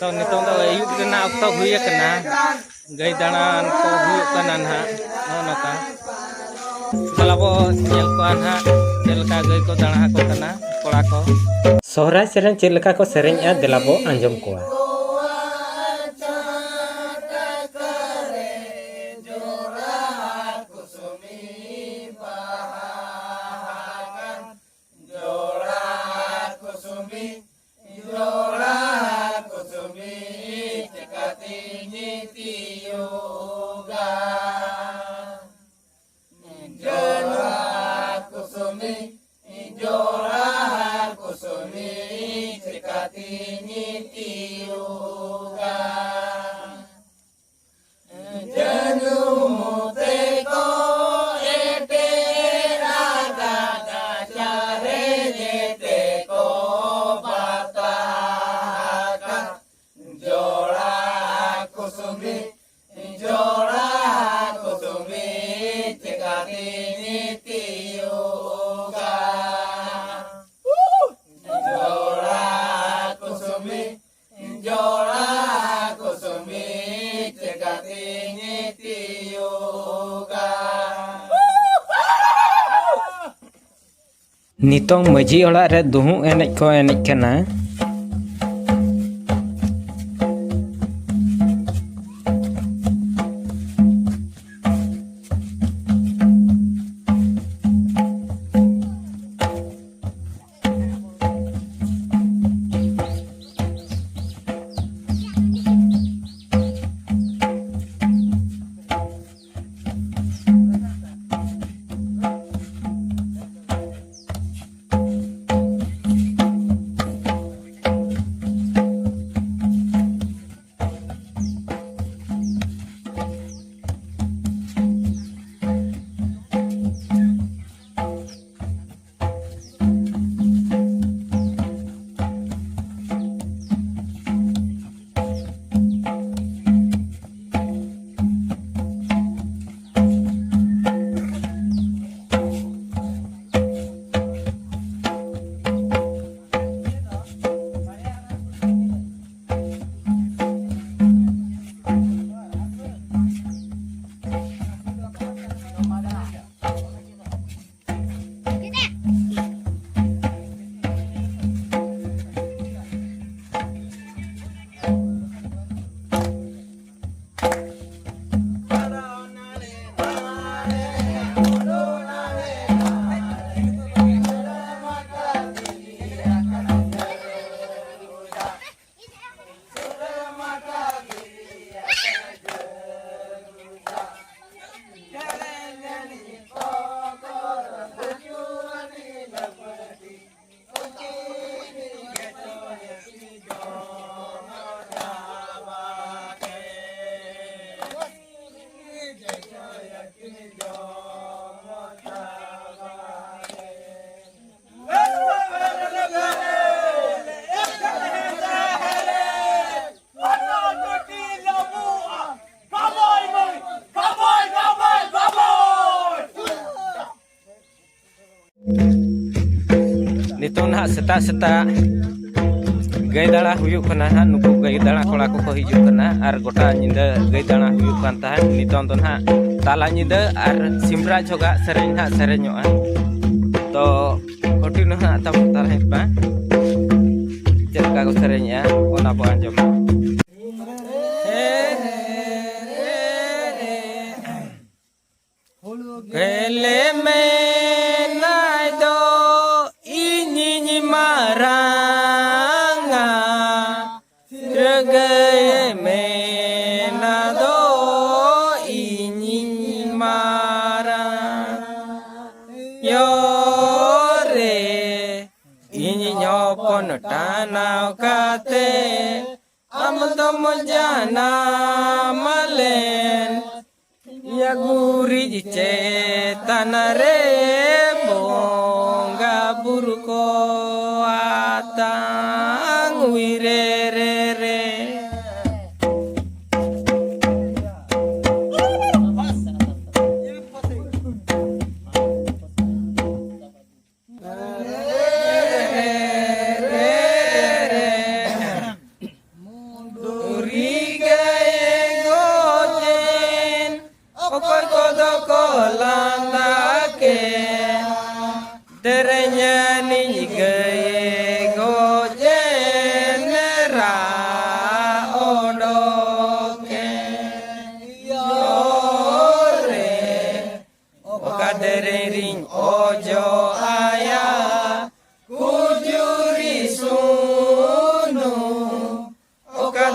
तो नितों दो अयुब रेना अक्तो हुई कना गई दाणान को हुई कना ना नोका चलाबो नेल को ना चलका गई को दाणा को कना कोड़ा को सोहराय सेरेन चलका को सेरेन आ देलाबो आंजम को नितों मजी ओड़ा रे दुहु एनेज को एनेज कना नितों ना सेता सेता गई दाड़ा हुयुक कना हा नुकु गई दाड़ा कोड़ा को हिजुक कना आर गोटा निंदा गई दाड़ा हुयुक कान ताहन नितों दो ना ताला निंदा आर सिमरा जोगा सेरेñ हा सेरेñoa तो कंटिन्यू हा तब ताला बा चलका को सेरेña ओना बो आंजम गले में नाय दो इनी मारंगा गए में ना दो इनी मारा यो रे इनी न्योपन टानाव काते am तो मजाना मलेन या गुरी चेतन रे बोंगा बुरु को आतांग रे रे रे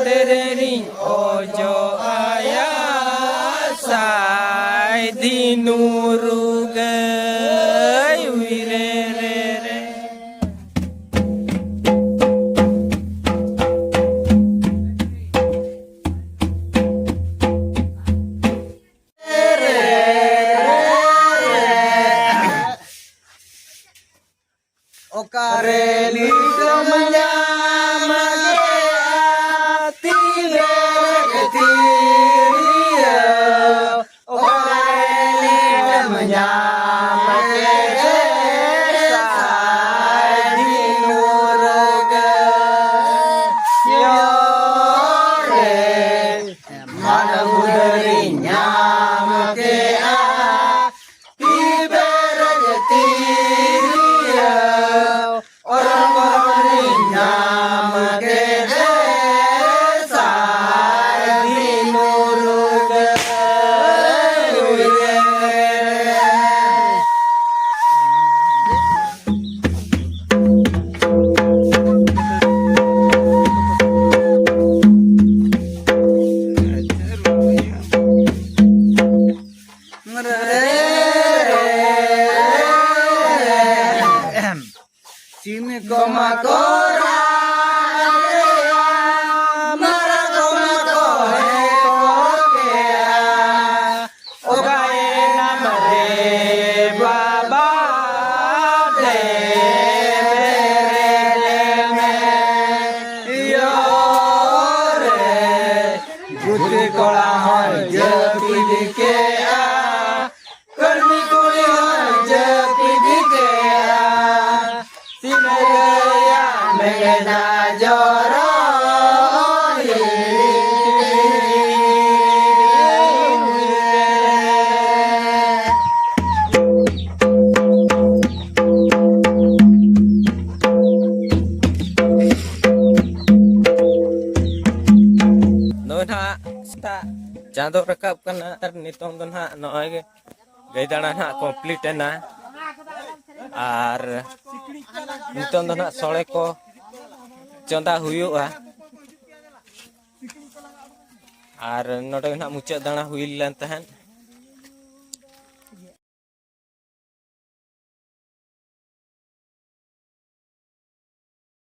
derering ojo ayah sai dinurugai wirere. Okareli menyamage ati berketiria. Okareli menyamage sai dinuruga. Yore mana budari nyamage ati berketiria. Orang-orang nyamage sai dinuruga. Sini koma kora, mara koma kore kokea, ogae namare baba de me yore, guti kola hoy jepi dikea, karmi kuli hoy jepi dikea. Sinagaya megena joro Nona sta jando rakap kana ar nitong don ha noy gai dana ha complete na ar nitong don ha sole ko chonda huyuga ar node na mucha dana huil lan tahan